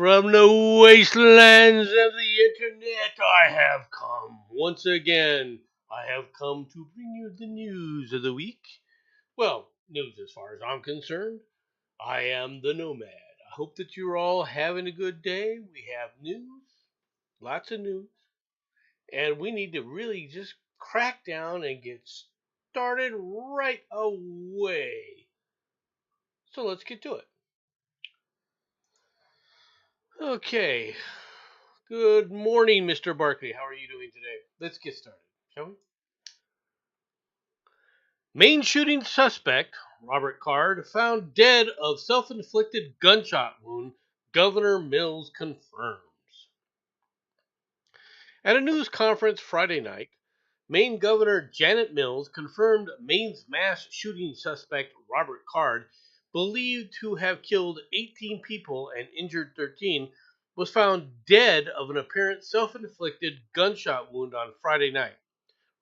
From the wastelands of the internet, I have come once again. I have come to bring you the news of the week. Well, news as far as I'm concerned. I am the Nomad. I hope that you're all having a good day. We have news, lots of news, and we need to really just crack down and get started right away. So let's get to it. Okay. Good morning, Mr. Barkley. How are you doing today? Let's get started, shall we? Main shooting suspect, Robert Card, found dead of self-inflicted gunshot wound, Governor Mills confirms. At a news conference Friday night, Maine Governor Janet Mills confirmed Maine's mass shooting suspect, Robert Card, believed to have killed 18 people and injured 13, was found dead of an apparent self-inflicted gunshot wound on Friday night.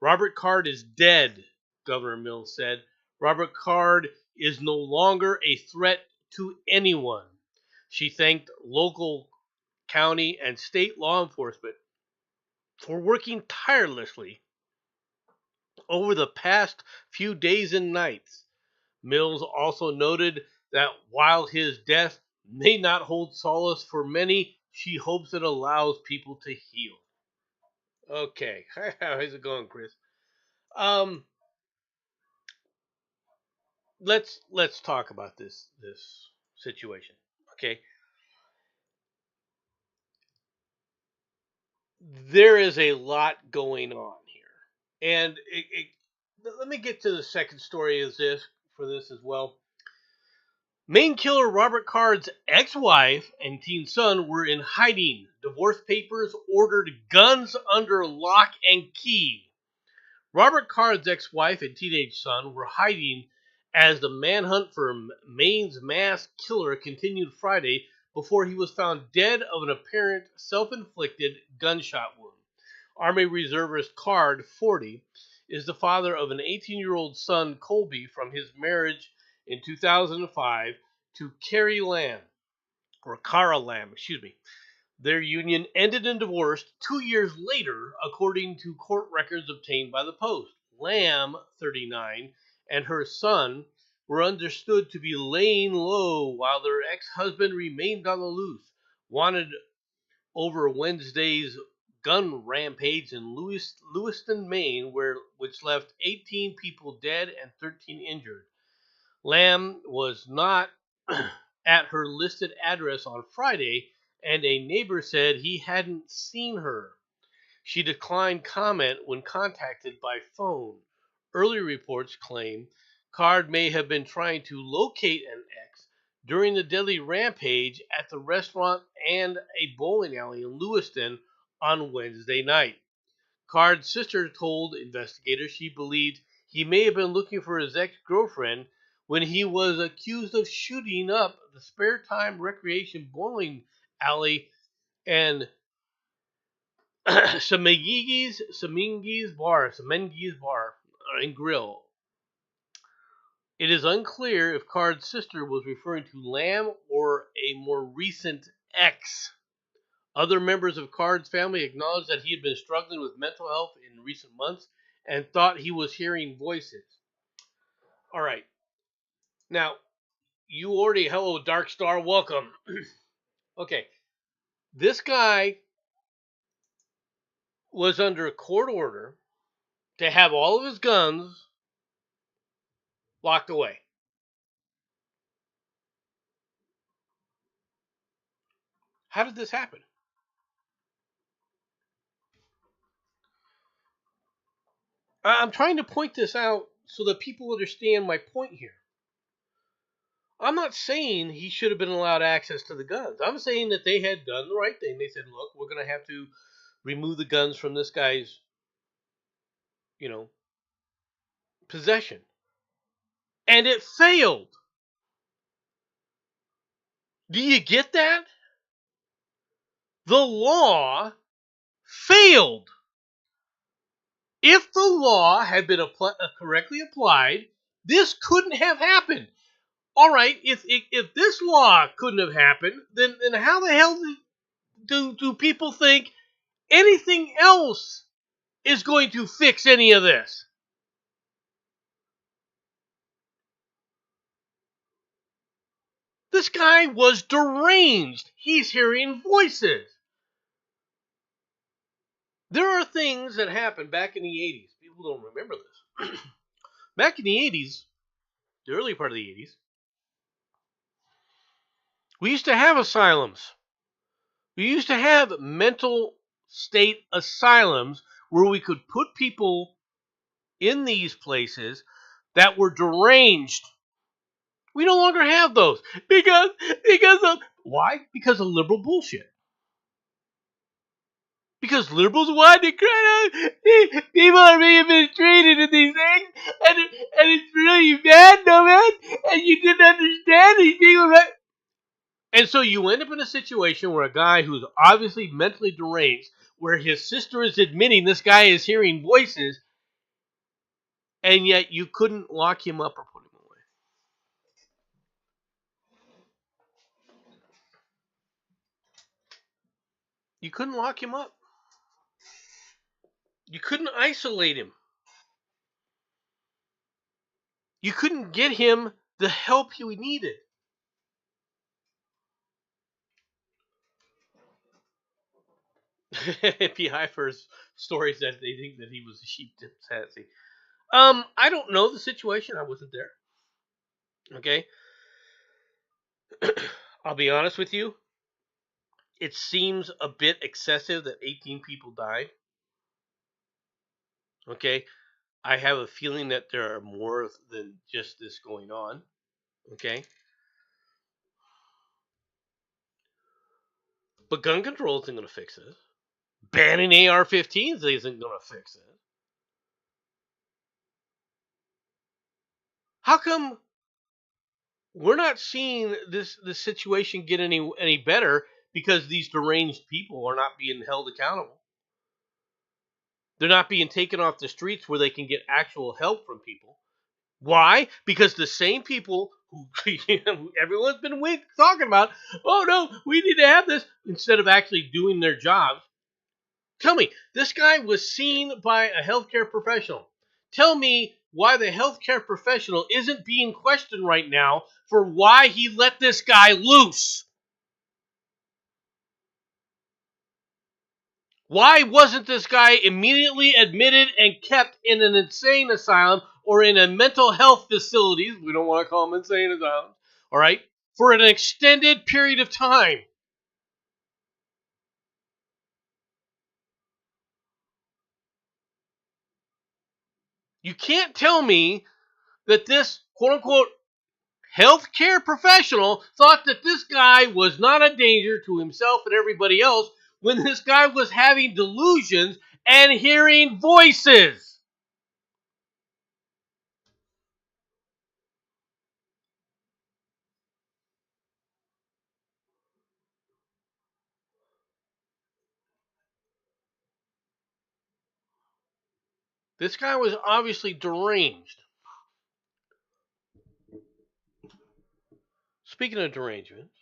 Robert Card is dead, Governor Mills said. Robert Card is no longer a threat to anyone. She thanked local, county, and state law enforcement for working tirelessly over the past few days and nights. Mills also noted that while his death may not hold solace for many, she hopes it allows people to heal. Okay, how's it going, Chris? Um, let's talk about this situation. Okay, there is a lot going on here, and let me get to the second story. Is this for this as well? Main killer Robert Card's ex-wife and teen son were in hiding. Divorce papers ordered guns under lock and key. Robert Card's ex-wife and teenage son were hiding as the manhunt for Maine's mass killer continued Friday before he was found dead of an apparent self-inflicted gunshot wound. Army Reservist Card, 40, is the father of an 18-year-old son, Colby, from his marriage in 2005 to Carrie Lamb, or Cara Lamb, excuse me. Their union ended in divorce 2 years later, according to court records obtained by the Post. Lamb, 39, and her son were understood to be laying low while their ex-husband remained on the loose, wanted over Wednesday's gun rampage in Lewiston, Maine, which left 18 people dead and 13 injured. Lamb was not at her listed address on Friday, and a neighbor said he hadn't seen her. She declined comment when contacted by phone. Early reports claim Card may have been trying to locate an ex during the deadly rampage at the restaurant and a bowling alley in Lewiston on Wednesday night. Card's sister told investigators she believed he may have been looking for his ex-girlfriend when he was accused of shooting up the spare time recreation bowling alley and Semengi's bar and grill. It is unclear if Card's sister was referring to Lamb or a more recent ex. Other members of Card's family acknowledged that he had been struggling with mental health in recent months and thought he was hearing voices. All right. Now, hello, Dark Star, welcome. Okay. This guy was under a court order to have all of his guns locked away. How did this happen? I'm trying to point this out so that people understand my point here. I'm not saying he should have been allowed access to the guns. I'm saying that they had done the right thing. They said, look, we're going to have to remove the guns from this guy's, you know, possession. And it failed. Do you get that? The law failed. If the law had been correctly applied, this couldn't have happened. all right, if this law couldn't have happened, then how the hell do people think anything else is going to fix any of this? This guy was deranged. He's hearing voices. There are things that happened back in the 80s. People don't remember this. Back in the 80s, the early part of the 80s, we used to have asylums. We used to have mental state asylums where we could put people in these places that were deranged. We no longer have those because of why? Because of liberal bullshit. Because liberals want to cry out. People are being mistreated in these things, and it's really bad, no man. And you didn't understand these people. Right? And so you end up in a situation where a guy who's obviously mentally deranged, where his sister is admitting this guy is hearing voices, and yet you couldn't lock him up or put him away. You couldn't lock him up. You couldn't isolate him. You couldn't get him the help he needed. FBI first stories that they think that he was a sheep taxi. I don't know the situation. I wasn't there. Okay. I'll be honest with you. It seems a bit excessive that 18 people died. Okay. I have a feeling that there are more than just this going on. Okay. But gun control isn't going to fix this. Banning AR-15s isn't going to fix it. How come we're not seeing this situation get any better because these deranged people are not being held accountable? They're not being taken off the streets where they can get actual help from people. Why? Because the same people who everyone's been talking about, oh no, we need to have this, instead of actually doing their jobs. Tell me, this guy was seen by a healthcare professional. Tell me why the healthcare professional isn't being questioned right now for why he let this guy loose. Why wasn't this guy immediately admitted and kept in an insane asylum or in a mental health facility? We don't want to call them insane asylums, all right? For an extended period of time. You can't tell me that this quote unquote healthcare professional thought that this guy was not a danger to himself and everybody else when this guy was having delusions and hearing voices. This guy was obviously deranged. Speaking of derangements,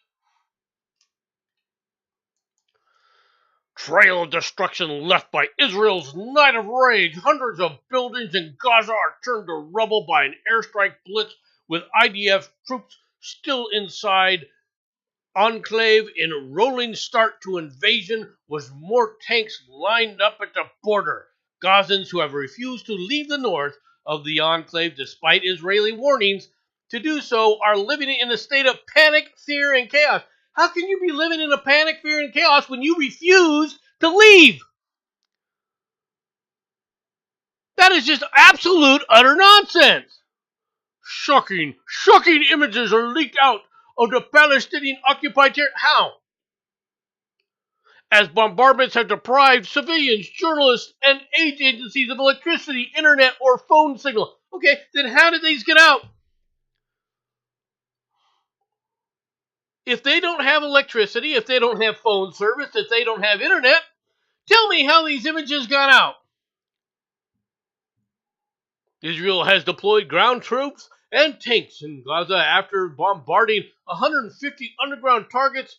trail of destruction left by Israel's night of rage. Hundreds of buildings in Gaza are turned to rubble by an airstrike blitz with IDF troops still inside. Enclave in rolling start to invasion with more tanks lined up at the border. Gazans who have refused to leave the north of the enclave despite Israeli warnings to do so are living in a state of panic, fear, and chaos. How can you be living in a panic, fear, and chaos when you refuse to leave? That is just absolute, utter nonsense. Shocking images are leaked out of the Palestinian occupied territory. How? As bombardments have deprived civilians, journalists, and aid agencies of electricity, internet, or phone signal. Okay, then how did these get out? If they don't have electricity, if they don't have phone service, if they don't have internet, tell me how these images got out. Israel has deployed ground troops and tanks in Gaza after bombarding 150 underground targets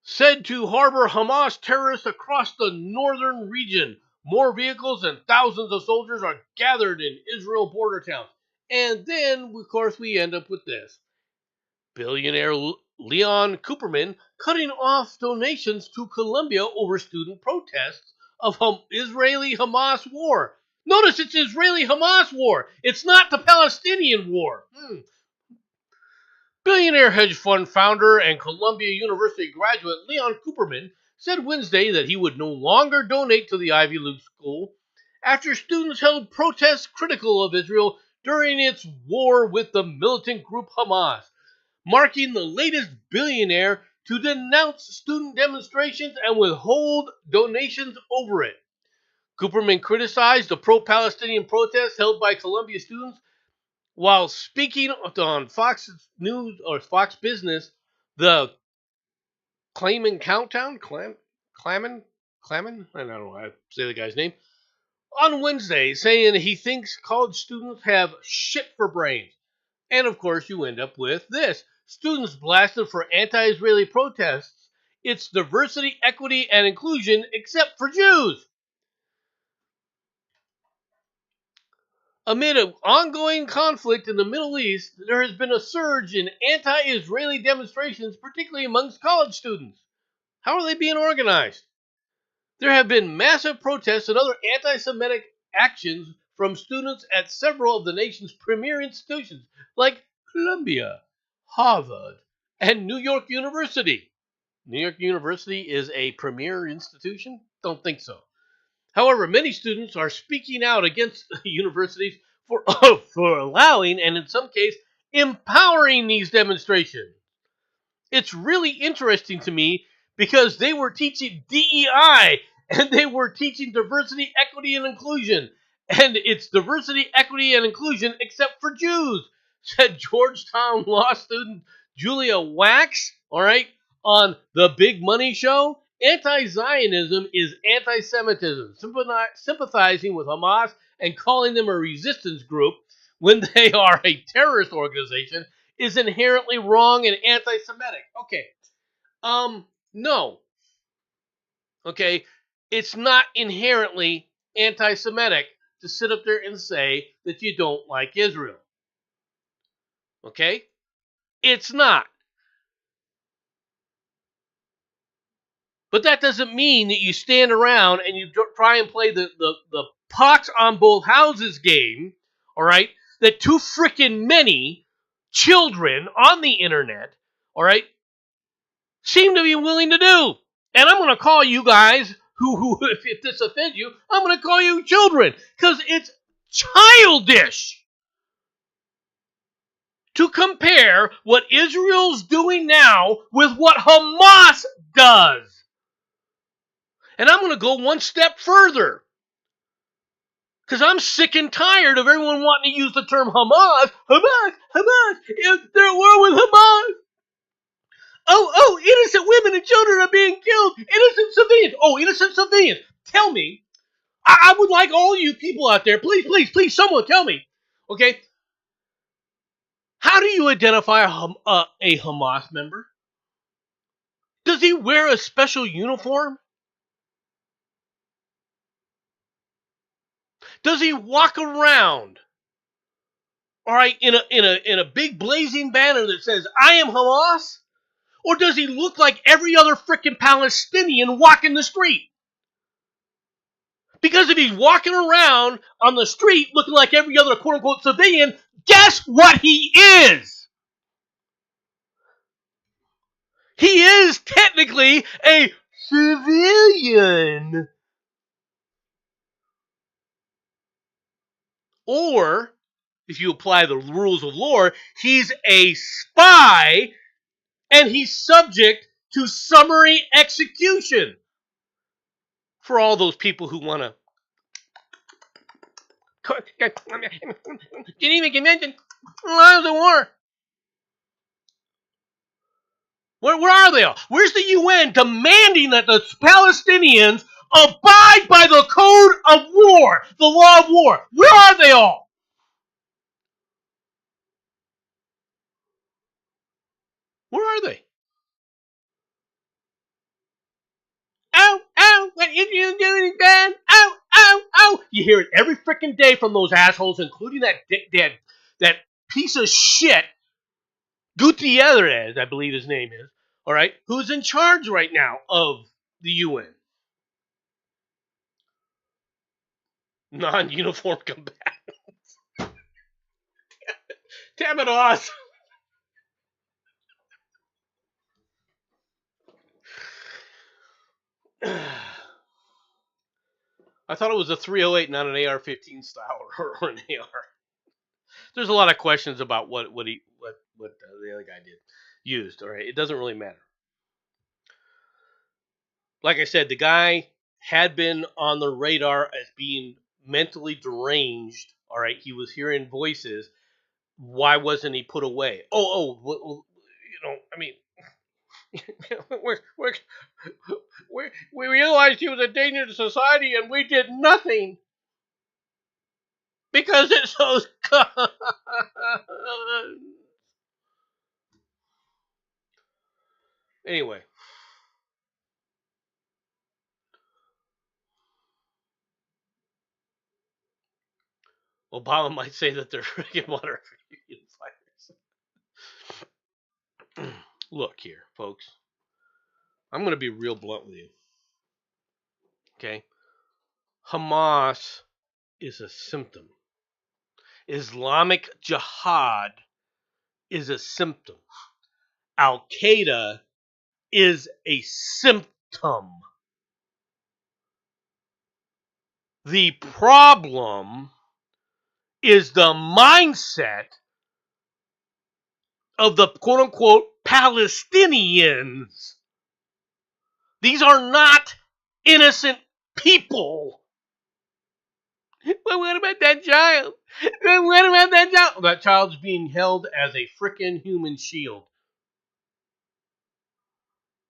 said to harbor Hamas terrorists across the northern region. More vehicles and thousands of soldiers are gathered in Israel border towns. And then, of course, we end up with this. Billionaire Leon Cooperman cutting off donations to Colombia over student protests of Israeli-Hamas war. Notice it's Israeli-Hamas war. It's not the Palestinian war. Billionaire hedge fund founder and Columbia University graduate Leon Cooperman said Wednesday that he would no longer donate to the Ivy League school after students held protests critical of Israel during its war with the militant group Hamas, marking the latest billionaire to denounce student demonstrations and withhold donations over it. Cooperman criticized the pro-Palestinian protests held by Columbia students while speaking on Fox News or Fox Business. The Clayman Countdown, Claman, I don't know how to say the guy's name, on Wednesday, saying he thinks college students have shit for brains. And of course, you end up with this. Students blasted for anti-Israeli protests. It's diversity, equity, and inclusion, except for Jews. Amid an ongoing conflict in the Middle East, there has been a surge in anti-Israeli demonstrations, particularly amongst college students. How are they being organized? There have been massive protests and other anti-Semitic actions from students at several of the nation's premier institutions, like Columbia, Harvard, and New York University. New York University is a premier institution? Don't think so. However, many students are speaking out against universities for, for allowing and, in some cases, empowering these demonstrations. It's really interesting to me because they were teaching DEI and they were teaching diversity, equity, and inclusion. And it's diversity, equity, and inclusion except for Jews, said Georgetown law student Julia Wax, all right, on The Big Money Show. Anti-Zionism is anti-Semitism. Sympathizing with Hamas and calling them a resistance group when they are a terrorist organization is inherently wrong and anti-Semitic. Okay. No. Okay. It's not inherently anti-Semitic to sit up there and say that you don't like Israel. Okay? It's not. But that doesn't mean that you stand around and you try and play the pox on both houses game, all right, that too freaking many children on the internet, all right, seem to be willing to do. And I'm going to call you guys, who if this offends you, I'm going to call you children, because it's childish to compare what Israel's doing now with what Hamas does. And I'm going to go one step further. Because I'm sick and tired of everyone wanting to use the term Hamas. If they're at war with Hamas. Oh, innocent women and children are being killed. Innocent civilians. Oh, innocent civilians. Tell me. I would like all you people out there, please, someone tell me. Okay? How do you identify a Hamas member? Does he wear a special uniform? Does he walk around, all right, in a big blazing banner that says, I am Hamas? Or does he look like every other freaking Palestinian walking the street? Because if he's walking around on the street looking like every other quote-unquote civilian, guess what he is? He is technically a civilian. Or, if you apply the rules of war, he's a spy and he's subject to summary execution. For all those people who want to Geneva Convention, laws of war. Where are they all? Where's the UN demanding that the Palestinians abide by the code of war, the law of war? Where are they all? are they? Ow, ow, what if you do anything bad? Ow, ow, ow. You hear it every freaking day from those assholes, including that piece of shit, Gutierrez, I believe his name is, all right, who's in charge right now of the UN. Non-uniform combatants. Damn it, Oz. I thought it was a 308, not an AR-15 style or an AR. There's a lot of questions about what the other guy did used. All right, it doesn't really matter. Like I said, the guy had been on the radar as being mentally deranged. All right, he was hearing voices. Why wasn't he put away? I mean, we realized he was a danger to society, and we did nothing because it's so. Anyway, Obama might say that they're freaking moderate freedom fighters. Look here, folks. I'm going to be real blunt with you. Okay? Hamas is a symptom. Islamic Jihad is a symptom. Al Qaeda is a symptom. The problem is the mindset of the quote unquote Palestinians. These are not innocent people. Well, what about that child? What about that child? That child's being held as a frickin' human shield.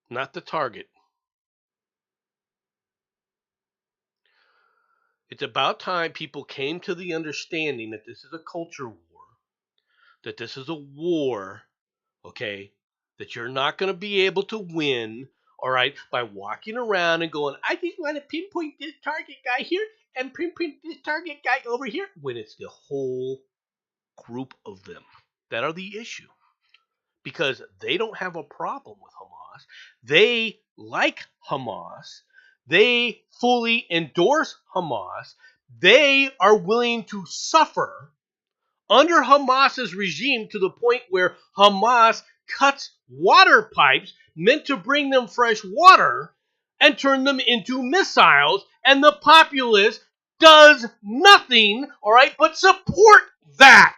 Not the target. It's about time people came to the understanding that this is a culture war, that this is a war, okay, that you're not going to be able to win, all right, by walking around and going, I just want to pinpoint this target guy here and pinpoint this target guy over here, when it's the whole group of them that are the issue. Because they don't have a problem with Hamas. They like Hamas. They fully endorse Hamas. They are willing to suffer under Hamas's regime to the point where Hamas cuts water pipes meant to bring them fresh water and turn them into missiles, and the populace does nothing, all right, but support that.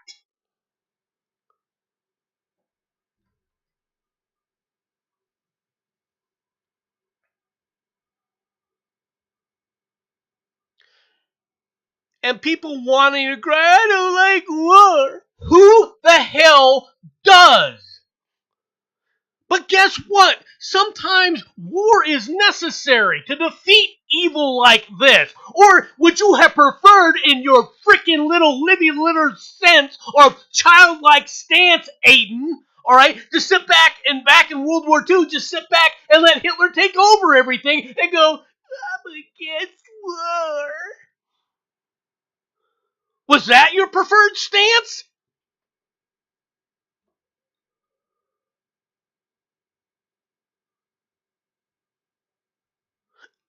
And people wanting to cry, I don't like war. Who the hell does? But guess what? Sometimes war is necessary to defeat evil like this. Or would you have preferred, in your freaking little living litter sense or childlike stance, Aiden, all right, to sit back in World War II, just sit back and let Hitler take over everything and go, I'm against war. Was that your preferred stance?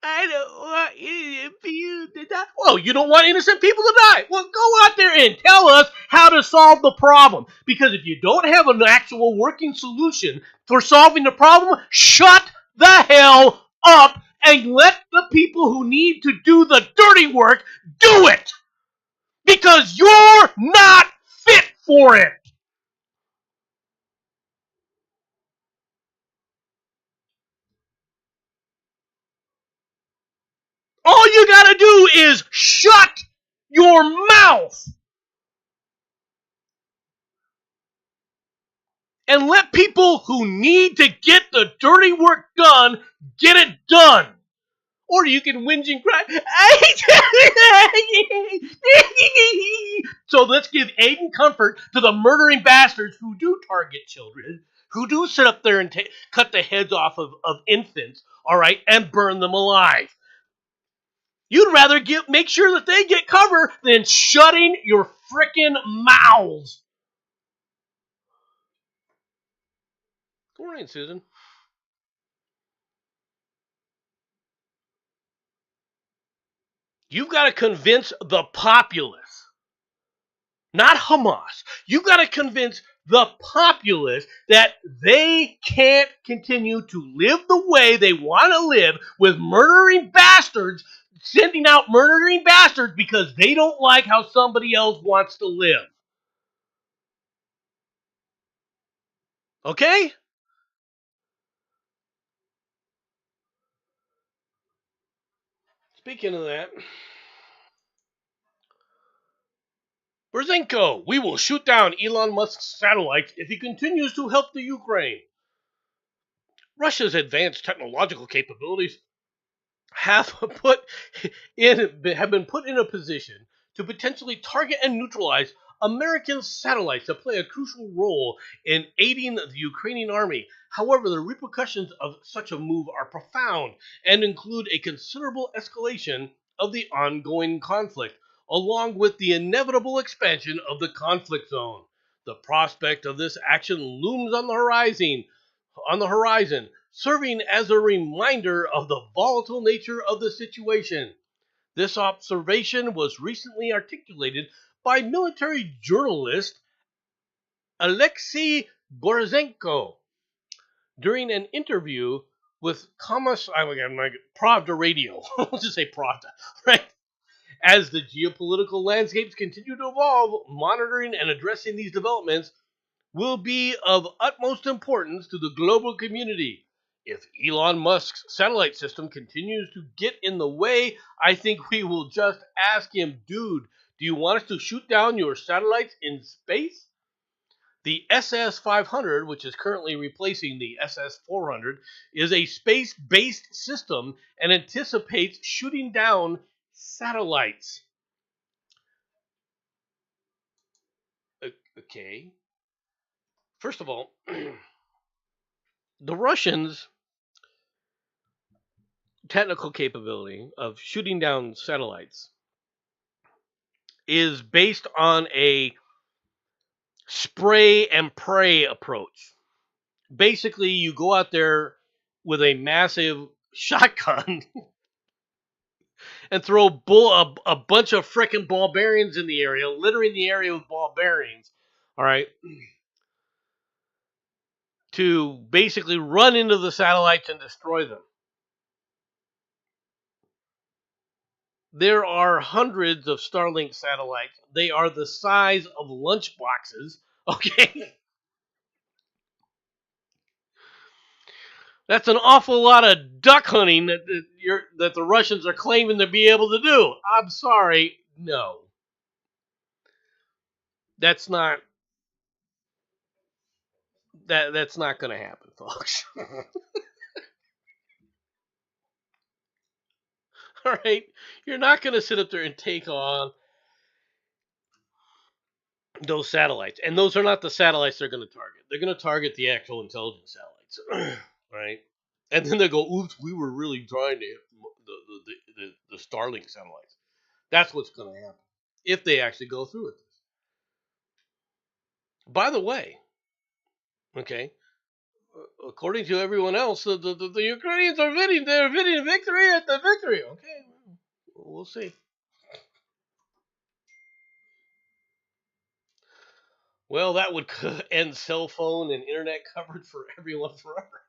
I don't want innocent people to die. Well, you don't want innocent people to die. Well, go out there and tell us how to solve the problem. Because if you don't have an actual working solution for solving the problem, shut the hell up and let the people who need to do the dirty work do it. Because you're not fit for it. All you gotta do is shut your mouth and let people who need to get the dirty work done get it done. Or you can whinge and cry. So let's give aid and comfort to the murdering bastards who do target children, who do sit up there and cut the heads off of infants, all right, and burn them alive. You'd rather make sure that they get cover than shutting your frickin' mouths. Good morning, Susan. You've got to convince the populace, not Hamas. You've got to convince the populace that they can't continue to live the way they want to live with murdering bastards, sending out murdering bastards because they don't like how somebody else wants to live. Okay? Speaking of that, Berzenko, we will shoot down Elon Musk's satellites if he continues to help the Ukraine. Russia's advanced technological capabilities have been put in a position to potentially target and neutralize American satellites that play a crucial role in aiding the Ukrainian army. However, the repercussions of such a move are profound and include a considerable escalation of the ongoing conflict, along with the inevitable expansion of the conflict zone. The prospect of this action looms on the horizon, serving as a reminder of the volatile nature of the situation. This observation was recently articulated by military journalist Alexei Borzenko during an interview with Pravda Radio. We'll just say Pravda, right? As the geopolitical landscapes continue to evolve, monitoring and addressing these developments will be of utmost importance to the global community. If Elon Musk's satellite system continues to get in the way, I think we will just ask him, dude, do you want us to shoot down your satellites in space? The SS-500, which is currently replacing the SS-400, is a space-based system and anticipates shooting down satellites. Okay. First of all, the Russians' technical capability of shooting down satellites is based on a spray and pray approach. Basically, you go out there with a massive shotgun and throw a bunch of frickin' ball bearings in the area, littering the area with ball bearings, all right, to basically run into the satellites and destroy them. There are hundreds of Starlink satellites. They are the size of lunch boxes, okay? That's an awful lot of duck hunting that the Russians are claiming to be able to do. I'm sorry, no. That's not that's not going to happen, folks. All right, you're not going to sit up there and take on those satellites, and those are not the satellites they're going to target. They're going to target the actual intelligence satellites, right? And then they go, "Oops, we were really trying to hit the Starlink satellites." That's what's going to happen if they actually go through with this. By the way, okay, according to everyone else, the Ukrainians are winning. They're winning victory at the victory. Okay, we'll see. Well, that would end cell phone and internet coverage for everyone forever.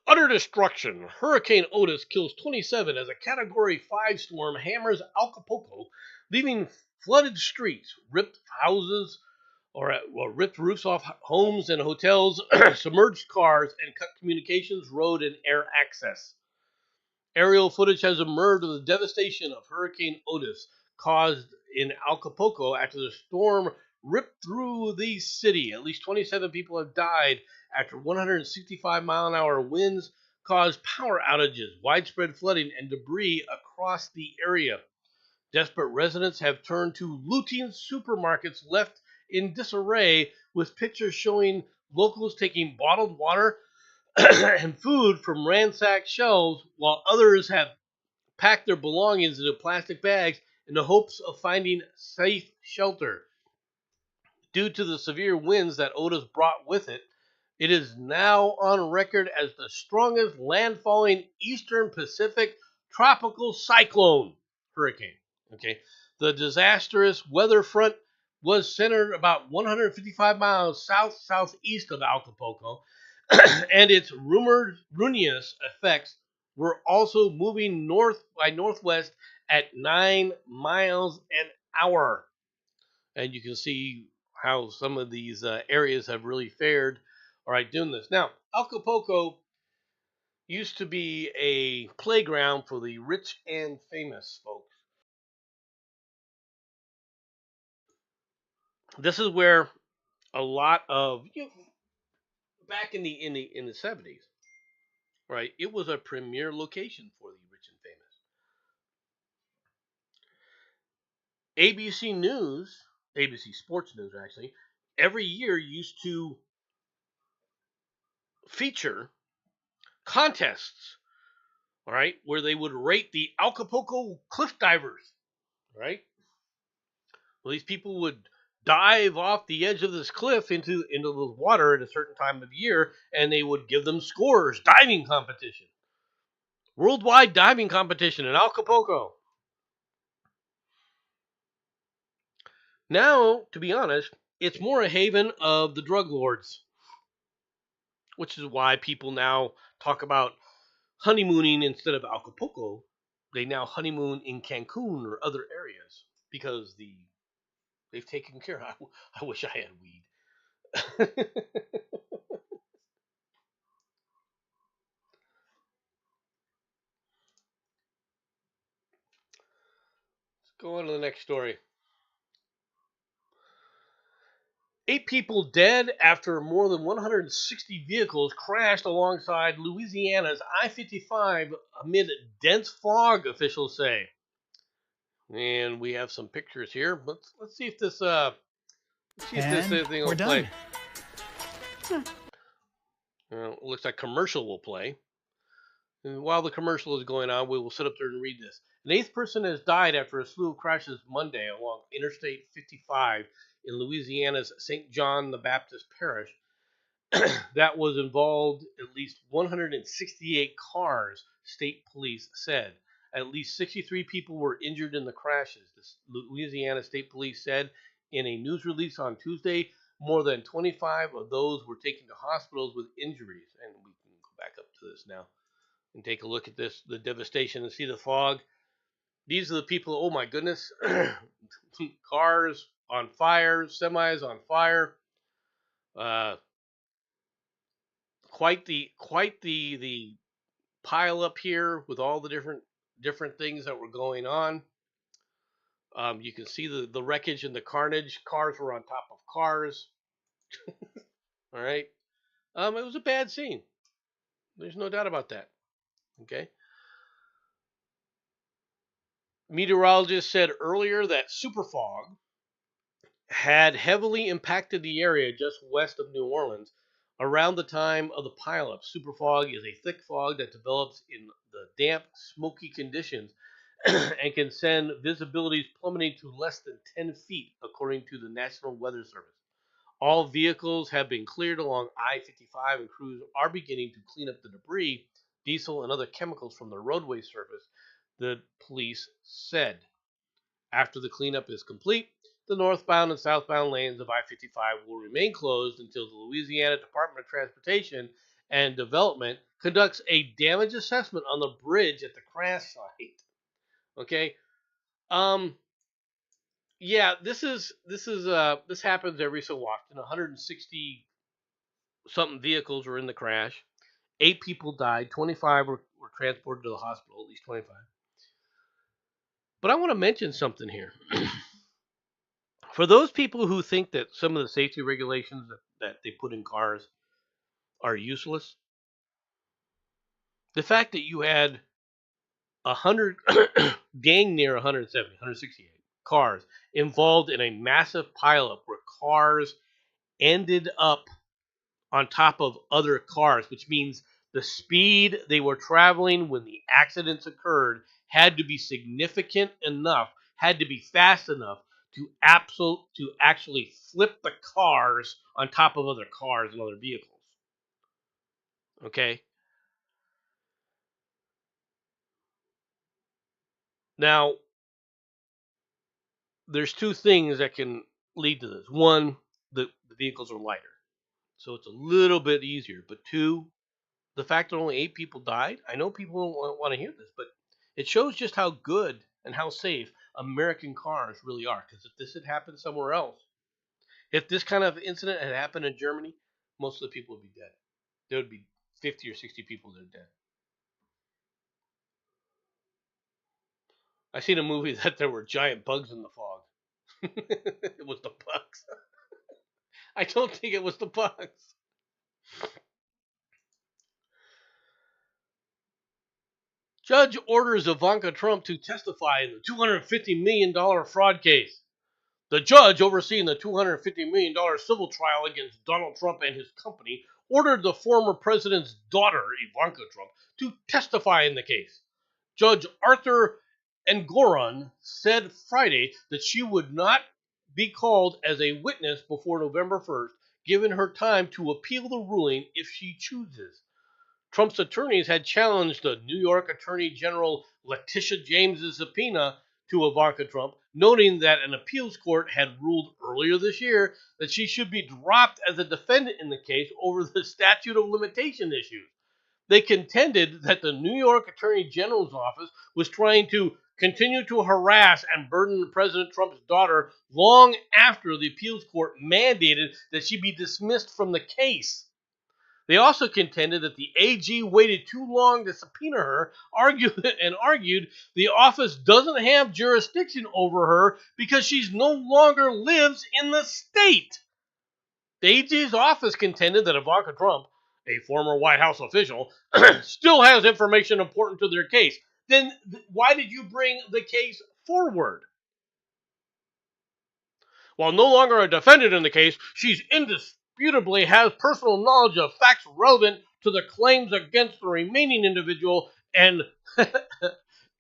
Utter destruction. Hurricane Otis kills 27 as a Category 5 storm hammers Acapulco, leaving flooded streets, ripped houses, ripped roofs off homes and hotels, submerged cars, and cut communications, road, and air access. Aerial footage has emerged of the devastation of Hurricane Otis caused in Acapulco after the storm ripped through the city. At least 27 people have died after 165-mile-an-hour winds caused power outages, widespread flooding, and debris across the area. Desperate residents have turned to looting supermarkets left in disarray, with pictures showing locals taking bottled water and food from ransacked shelves, while others have packed their belongings into plastic bags in the hopes of finding safe shelter. Due to the severe winds that Otis brought with it, it is now on record as the strongest landfalling Eastern Pacific tropical cyclone hurricane. Okay, the disastrous weather front was centered about 155 miles southeast of Acapulco, and its rumored ruinous effects were also moving north by northwest at 9 miles an hour. And you can see how some of these areas have really fared. All right, doing this now. Acapulco used to be a playground for the rich and famous, folks. This is where a lot of back in the 70s, right? It was a premier location for the rich and famous. ABC News, ABC Sports News, actually, every year used to feature contests, all right, where they would rate the Acapulco cliff divers, right? Well, these people would dive off the edge of this cliff into the water at a certain time of year, and they would give them scores, diving competition, worldwide diving competition in Acapulco. Now, to be honest, it's more a haven of the drug lords, which is why people now talk about honeymooning instead of Acapulco. They now honeymoon in Cancun or other areas because they've taken care of. I wish I had weed. Let's go on to the next story. 8 people dead after more than 160 vehicles crashed alongside Louisiana's I-55 amid dense fog, officials say. And we have some pictures here. Let's see if this thing will play. It looks like commercial will play. And while the commercial is going on, we will sit up there and read this. An 8th person has died after a slew of crashes Monday along Interstate 55 in Louisiana's St. John the Baptist Parish. That was involved at least 168 cars, state police said. At least 63 people were injured in the crashes, the Louisiana State Police said in a news release on Tuesday. More than 25 of those were taken to hospitals with injuries. And we can go back up to this now and take a look at this, the devastation, and see the fog. These are the people, oh my goodness, cars on fire, semis on fire. Quite the pile up here with all the different things that were going on. You can see the wreckage and the carnage. Cars were on top of cars. All right. It was a bad scene. There's no doubt about that. Okay. Meteorologists said earlier that superfog had heavily impacted the area just west of New Orleans around the time of the pileup. Superfog is a thick fog that develops in the damp, smoky conditions and can send visibilities plummeting to less than 10 feet, according to the National Weather Service. All vehicles have been cleared along I-55, and crews are beginning to clean up the debris, diesel, and other chemicals from the roadway surface, the police said. After the cleanup is complete, the northbound and southbound lanes of I-55 will remain closed until the Louisiana Department of Transportation and Development conducts a damage assessment on the bridge at the crash site. Okay, yeah, this happens every so often. 160 something vehicles were in the crash. 8 people died. 25 were transported to the hospital. At least 25. But I want to mention something here. For those people who think that some of the safety regulations that they put in cars are useless, the fact that you had 100 dang near 170, 168 cars involved in a massive pileup where cars ended up on top of other cars, which means the speed they were traveling when the accidents occurred had to be significant enough, had to be fast enough to actually flip the cars on top of other cars and other vehicles. Okay? Now, there's two things that can lead to this. One, the vehicles are lighter, so it's a little bit easier. But two, the fact that only 8 people died. I know people don't want to hear this, but it shows just how good and how safe American cars really are. Because if this had happened somewhere else, if this kind of incident had happened in Germany, most of the people would be dead. There would be 50 or 60 people that are dead. I seen a movie that there were giant bugs in the fog. It was the bugs. I don't think it was the bugs. Judge orders Ivanka Trump to testify in the $250 million fraud case. The judge overseeing the $250 million civil trial against Donald Trump and his company ordered the former president's daughter, Ivanka Trump, to testify in the case. Judge Arthur Engoron said Friday that she would not be called as a witness before November 1st, giving her time to appeal the ruling if she chooses. Trump's attorneys had challenged the New York Attorney General Letitia James's subpoena to Ivanka Trump, noting that an appeals court had ruled earlier this year that she should be dropped as a defendant in the case over the statute of limitation issues. They contended that the New York Attorney General's office was trying to continue to harass and burden President Trump's daughter long after the appeals court mandated that she be dismissed from the case. They also contended that the AG waited too long to subpoena her, argued the office doesn't have jurisdiction over her because she no longer lives in the state. The AG's office contended that Ivanka Trump, a former White House official, still has information important to their case. Then why did you bring the case forward? While no longer a defendant in the case, she's indisputably has personal knowledge of facts relevant to the claims against the remaining individual and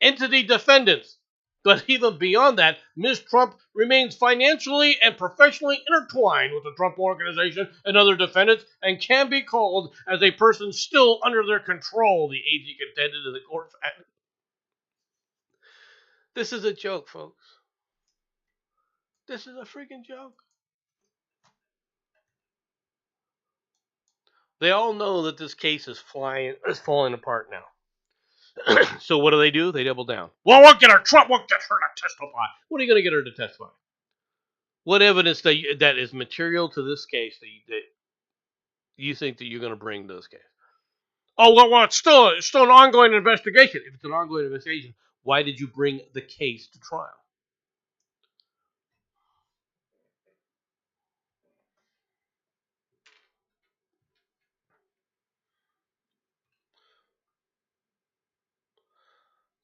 entity defendants. But even beyond that, Ms. Trump remains financially and professionally intertwined with the Trump Organization and other defendants and can be called as a person still under their control, the AG contended in the court. This is a joke, folks. This is a freaking joke. They all know that this case is falling apart now. So what do? They double down. Well, we'll get her. Trump will get her to testify. What are you going to get her to testify? What evidence that is material to this case that you think that you're going to bring to this case? Oh, well, it's still an ongoing investigation. If it's an ongoing investigation, why did you bring the case to trial?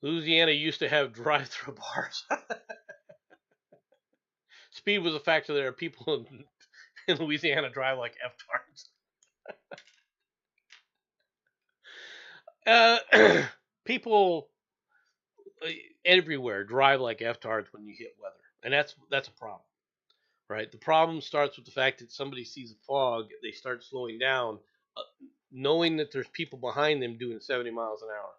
Louisiana used to have drive-through bars. Speed was a factor there. People in Louisiana drive like F-tards. People everywhere drive like F-tards when you hit weather, and that's a problem, right? The problem starts with the fact that somebody sees a fog, they start slowing down, uh, knowing that there's people behind them doing 70 miles an hour,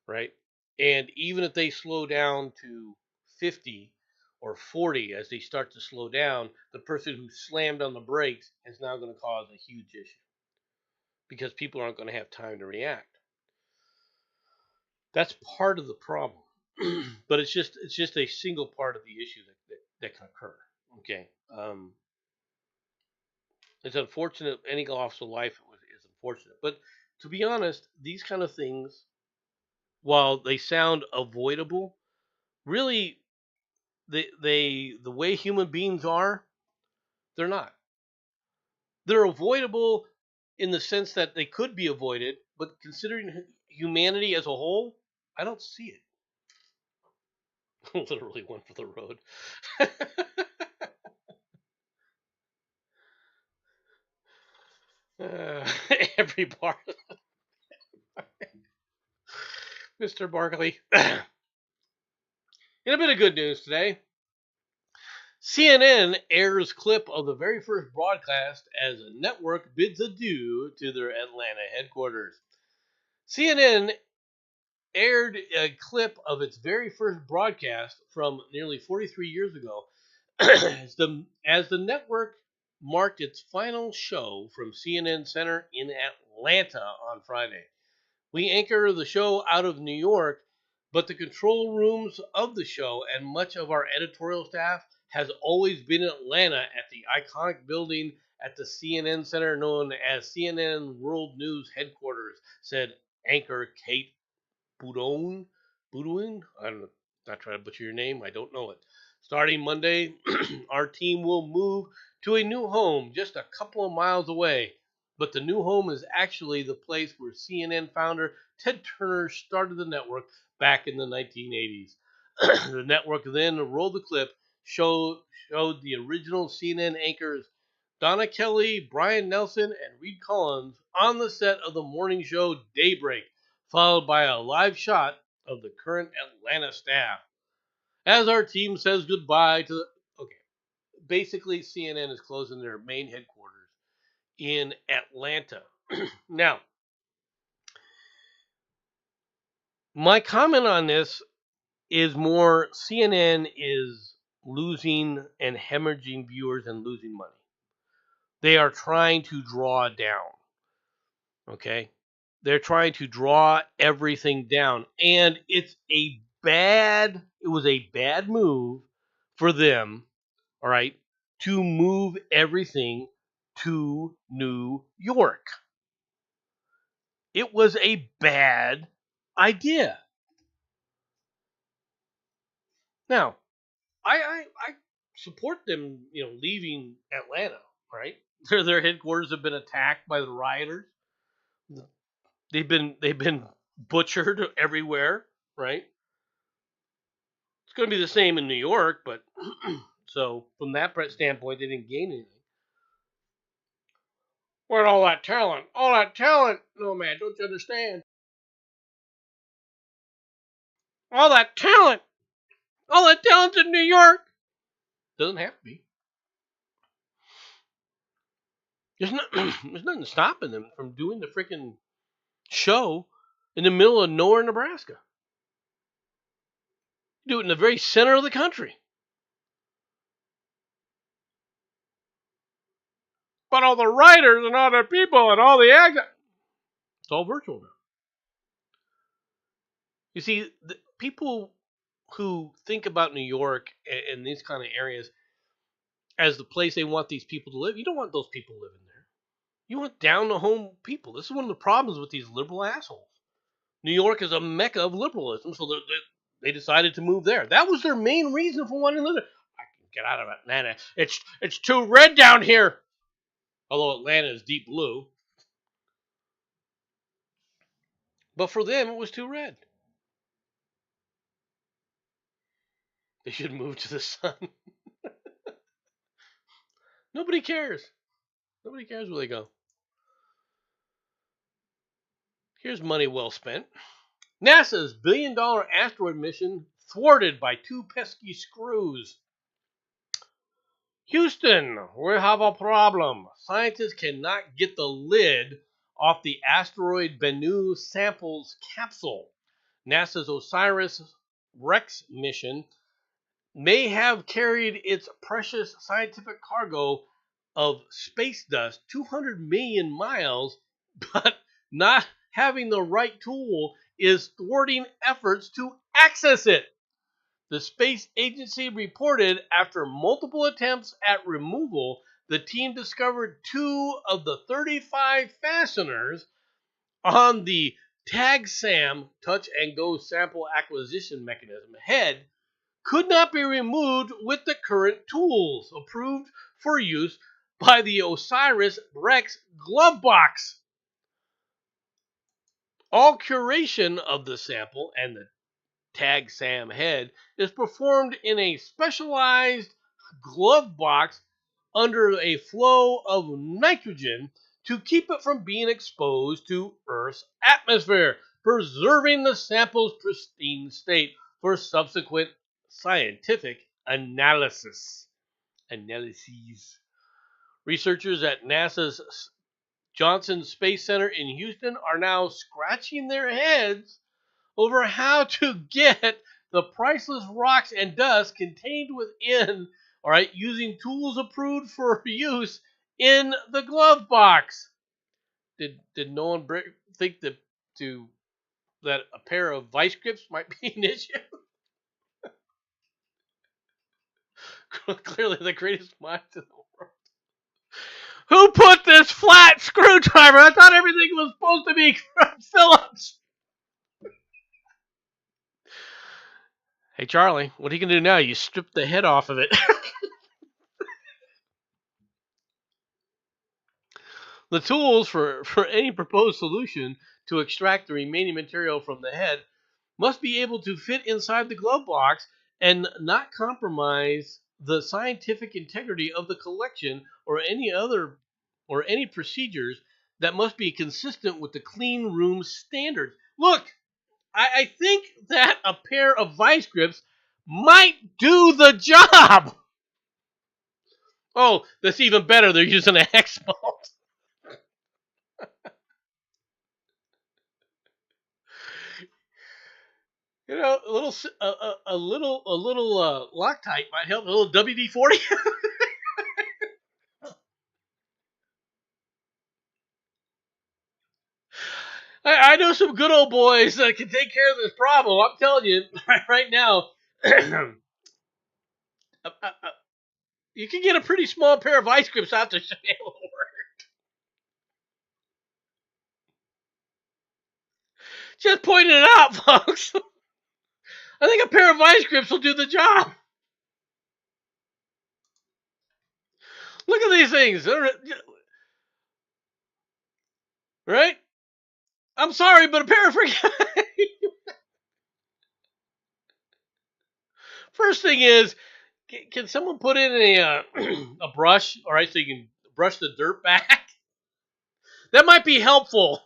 right? And even if they slow down to 50 or 40 as they start to slow down, the person who slammed on the brakes is now going to cause a huge issue because people aren't going to have time to react. That's part of the problem. But it's just a single part of the issue that can occur. Okay, it's unfortunate. Any loss of life is unfortunate, but to be honest, these kind of things, while they sound avoidable, really the way human beings are, they're not. They're avoidable in the sense that they could be avoided, but considering humanity as a whole, I don't see it. Literally one for the road. uh, every bar, Mr. Barkley. In a bit of good news today, CNN airs clip of the very first broadcast as a network bids adieu to their Atlanta headquarters. CNN aired a clip of its very first broadcast from nearly 43 years ago as the network marked its final show from CNN Center in Atlanta on Friday. We anchor the show out of New York, but the control rooms of the show and much of our editorial staff has always been in Atlanta at the iconic building at the CNN Center known as CNN World News Headquarters, said anchor Kate Boudon. Boudouin? I'm not trying to butcher your name. I don't know it. Starting Monday, our team will move to a new home just a couple of miles away. But the new home is actually the place where CNN founder Ted Turner started the network back in the 1980s. The network then rolled the clip, showed the original CNN anchors Donna Kelly, Brian Nelson, and Reed Collins on the set of the morning show Daybreak, followed by a live shot of the current Atlanta staff. As our team says goodbye to the. Okay, basically, CNN is closing their main headquarters in Atlanta. Now, my comment on this is more CNN is losing and hemorrhaging viewers and losing money. They are trying to draw down. Okay? They're trying to draw everything down. And it was a bad move for them, all right, to move everything to New York. It was a bad idea. Now, I support them, leaving Atlanta, right? Their headquarters have been attacked by the rioters. They've been butchered everywhere, right? It's going to be the same in New York, but so from that standpoint, they didn't gain anything. Where'd all that talent? All that talent? No, man, don't you understand? All that talent! All that talent in New York! Doesn't have to be. There's nothing stopping them from doing the freaking show in the middle of nowhere, Nebraska. Do it in the very center of the country. But all the writers and all the people and all the actors, it's all virtual now. You see, the people who think about New York and these kind of areas as the place they want these people to live, you don't want those people living there. You want down the home people. This is one of the problems with these liberal assholes. New York is a mecca of liberalism, so they decided to move there. That was their main reason for wanting to live there. I can get out of Atlanta. It's too red down here. Although Atlanta is deep blue. But for them, it was too red. They should move to the sun. Nobody cares. Nobody cares where they go. Here's money well spent. NASA's billion-dollar asteroid mission thwarted by two pesky screws. Houston, we have a problem. Scientists cannot get the lid off the asteroid Bennu samples capsule. NASA's OSIRIS-REx mission may have carried its precious scientific cargo of space dust 200 million miles, but not having the right tool is thwarting efforts to access it. The space agency reported after multiple attempts at removal, the team discovered 2 of the 35 fasteners on the TAGSAM touch and go sample acquisition mechanism head could not be removed with the current tools approved for use by the OSIRIS-REx glove box. All curation of the sample and the Tag Sam head, is performed in a specialized glove box under a flow of nitrogen to keep it from being exposed to Earth's atmosphere, preserving the sample's pristine state for subsequent scientific analyses. Researchers at NASA's Johnson Space Center in Houston are now scratching their heads over how to get the priceless rocks and dust contained within, all right, using tools approved for use in the glove box. Did no one think that a pair of vice grips might be an issue? Clearly the greatest minds in the world. Who put this flat screwdriver? I thought everything was supposed to be Phillips. Hey, Charlie, what are you going to do now? You strip the head off of it. The tools for any proposed solution to extract the remaining material from the head must be able to fit inside the glove box and not compromise the scientific integrity of the collection or any procedures that must be consistent with the clean room standards. Look, I think that a pair of vice grips might do the job. Oh, that's even better. They're using a hex bolt. You know, a little Loctite might help. A little WD-40. I know some good old boys that can take care of this problem. I'm telling you right now. uh, uh, you can get a pretty small pair of ice grips out there to be able to work. Just pointing it out, folks. I think a pair of ice grips will do the job. Look at these things, right? I'm sorry, but a pair of freaking. First thing is, can someone put in a brush, all right, so you can brush the dirt back? That might be helpful.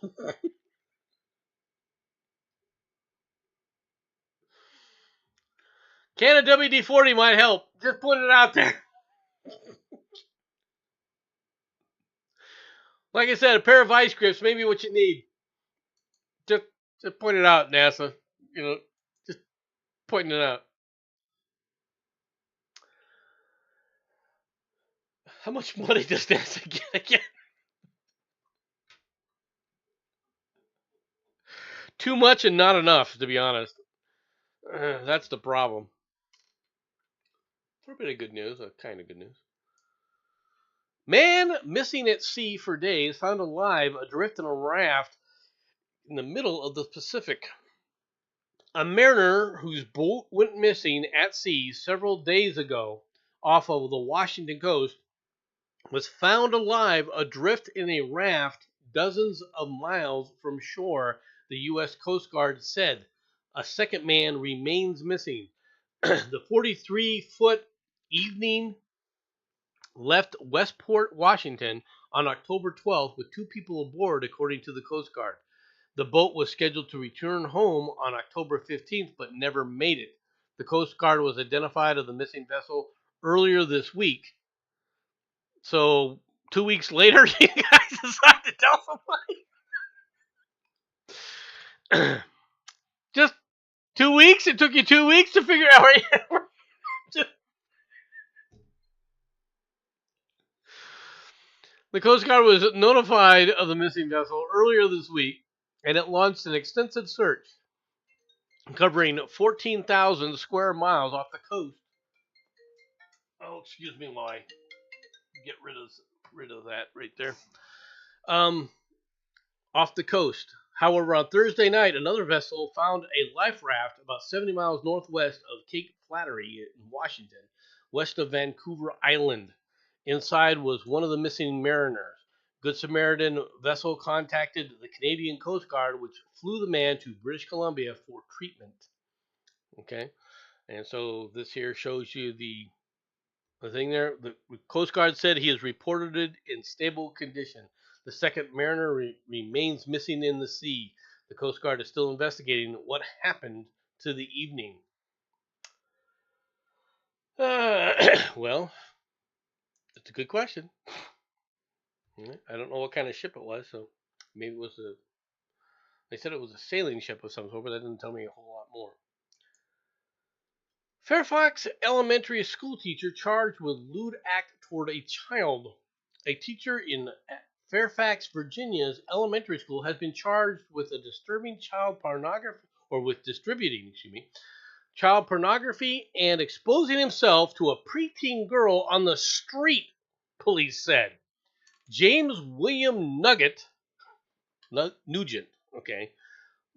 Can of WD-40 might help. Just put it out there. Like I said, a pair of ice grips may be what you need. Just, just point it out, NASA. You know, just pointing it out. How much money does NASA get again? Too much and not enough, to be honest. That's the problem. For a bit of good news, kind of good news. Man missing at sea for days found alive adrift in a raft in the middle of the Pacific. A mariner whose boat went missing at sea several days ago off of the Washington coast was found alive adrift in a raft dozens of miles from shore, the U.S. Coast Guard said. A second man remains missing. The 43-foot evening left Westport, Washington on October 12th with two people aboard, according to the Coast Guard. The boat was scheduled to return home on October 15th, but never made it. The Coast Guard was identified of the missing vessel earlier this week. So 2 weeks later, you guys decide to tell somebody? Just 2 weeks? It took you 2 weeks to figure out where you The Coast Guard was notified of the missing vessel earlier this week, and it launched an extensive search covering 14,000 square miles off the coast. Oh, excuse me while I get rid of that right there. Um, Off the coast. However, on Thursday night, another vessel found a life raft about 70 miles northwest of Cape Flattery in Washington, west of Vancouver Island. Inside was one of the missing mariners. Good Samaritan vessel contacted the Canadian Coast Guard, which flew the man to British Columbia for treatment. Okay, and so this here shows you the thing there. The Coast Guard said he is reported in stable condition. The second mariner remains missing in the sea. The Coast Guard is still investigating what happened to the evening. Well, it's a good question. I don't know what kind of ship it was, so maybe it was a. They said it was a sailing ship of some sort, but that didn't tell me a whole lot more. Fairfax elementary school teacher charged with lewd act toward a child. A teacher in Fairfax, Virginia's elementary school has been charged with a disturbing child pornography, or with distributing, child pornography and exposing himself to a preteen girl on the street, police said. James William Nugent, okay,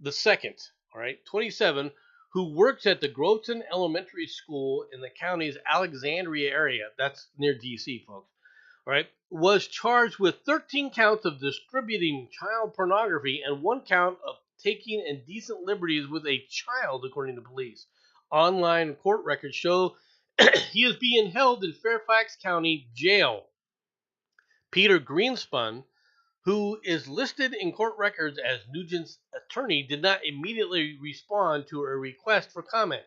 the second, all right, 27, who works at the Groveton Elementary School in the county's Alexandria area, that's near D.C., folks, all right, was charged with 13 counts of distributing child pornography and one count of taking indecent liberties with a child, according to police. Online court records show he is being held in Fairfax County Jail. Peter Greenspun, who is listed in court records as Nugent's attorney, did not immediately respond to a request for comment.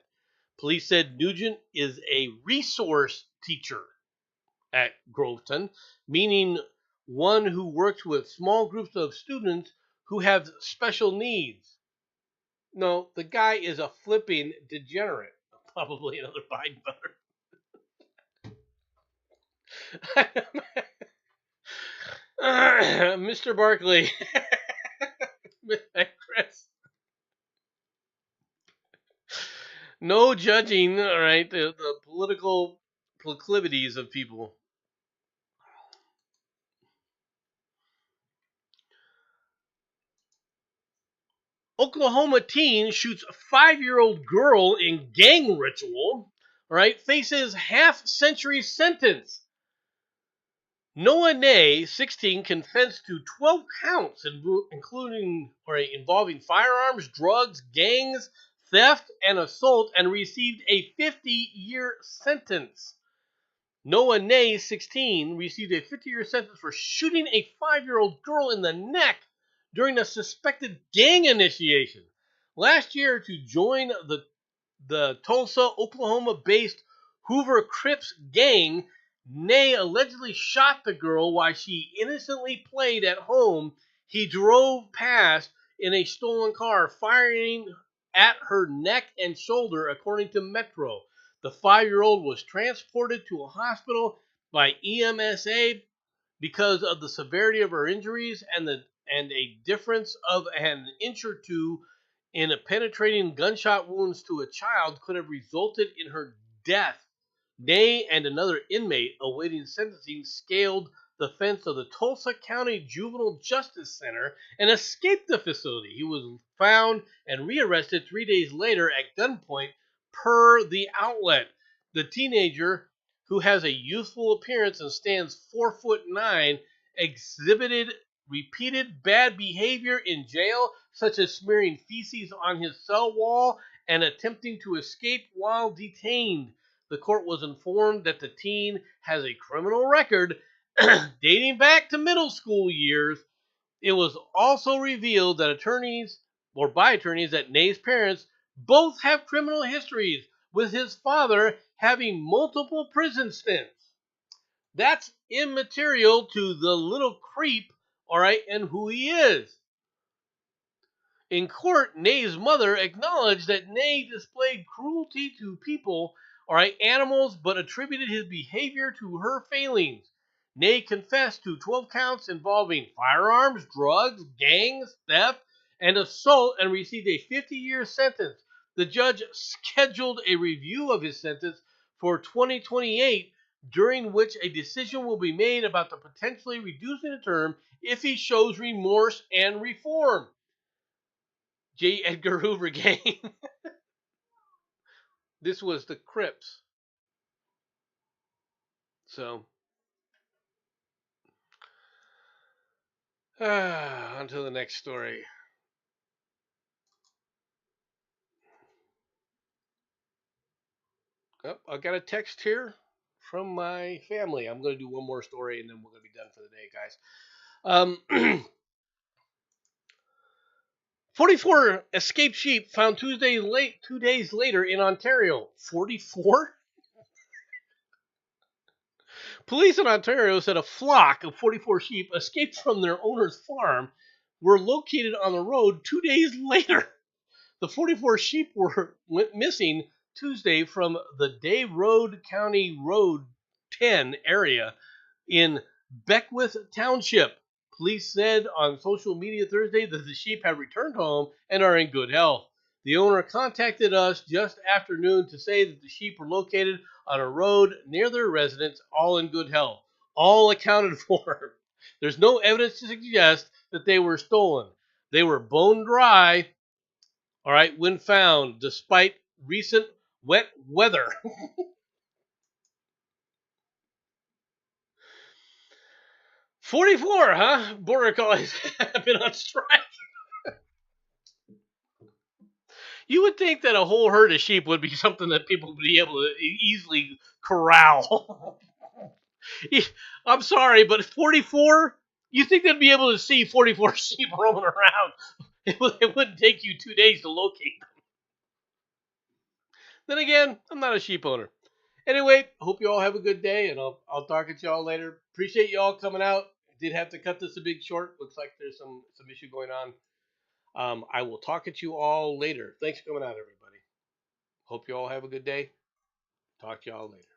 Police said Nugent is a resource teacher at Groveton, meaning one who works with small groups of students who have special needs. No, the guy is a flipping degenerate. Probably another Biden voter. Mr. Barkley. Chris. No judging, all right, the political proclivities of people. Oklahoma teen shoots a 5-year-old girl in gang ritual, all right, faces half-century sentence. Noah Nay, 16, confessed to 12 counts, including or involving firearms, drugs, gangs, theft, and assault, and received a 50-year sentence. Noah Nay, 16, received a 50-year sentence for shooting a 5-year-old girl in the neck during a suspected gang initiation. Last year, to join the Tulsa, Oklahoma-based Hoover Crips gang, Nay allegedly shot the girl while she innocently played at home. He drove past in a stolen car, firing at her neck and shoulder, according to Metro. The 5-year-old was transported to a hospital by EMSA because of the severity of her injuries and a difference of an inch or two in a penetrating gunshot wounds to a child could have resulted in her death. Nay and another inmate awaiting sentencing scaled the fence of the Tulsa County Juvenile Justice Center and escaped the facility. He was found and rearrested 3 days later at gunpoint, per the outlet. The teenager, who has a youthful appearance and stands 4'9", exhibited repeated bad behavior in jail, such as smearing feces on his cell wall and attempting to escape while detained. The court was informed that the teen has a criminal record dating back to middle school years. It was also revealed that by attorneys, that Nay's parents both have criminal histories, with his father having multiple prison stints. That's immaterial to the little creep, all right, and who he is. In court, Nay's mother acknowledged that Nay displayed cruelty to people, all right, animals, but attributed his behavior to her failings. Nay confessed to 12 counts involving firearms, drugs, gangs, theft, and assault, and received a 50-year sentence. The judge scheduled a review of his sentence for 2028, during which a decision will be made about the potentially reducing the term if he shows remorse and reform. J. Edgar Hoover gang. This was the Crips. So, on to the next story. Oh, I got a text here from my family. I'm going to do one more story and then we're going to be done for the day, guys. 44 escaped sheep found Tuesday late 2 days later in Ontario. 44? Police in Ontario said a flock of 44 sheep escaped from their owner's farm were located on the road 2 days later. The 44 sheep went missing Tuesday from the Day Road County Road 10 area in Beckwith Township. Police said on social media Thursday that the sheep have returned home and are in good health. The owner contacted us just after noon to say that the sheep were located on a road near their residence, all in good health, all accounted for. There's no evidence to suggest that they were stolen. They were bone dry, all right, when found, despite recent wet weather. 44, huh? Border collies have been on strike. You would think that a whole herd of sheep would be something that people would be able to easily corral. I'm sorry, but 44? You think they'd be able to see 44 sheep roaming around? It wouldn't take you 2 days to locate them. Then again, I'm not a sheep owner. Anyway, hope you all have a good day, and I'll talk to y'all later. Appreciate y'all coming out. Did have to cut this a big short. Looks like there's some issue going on. I will talk at you all later. Thanks for coming out, everybody. Hope you all have a good day. Talk to y'all later.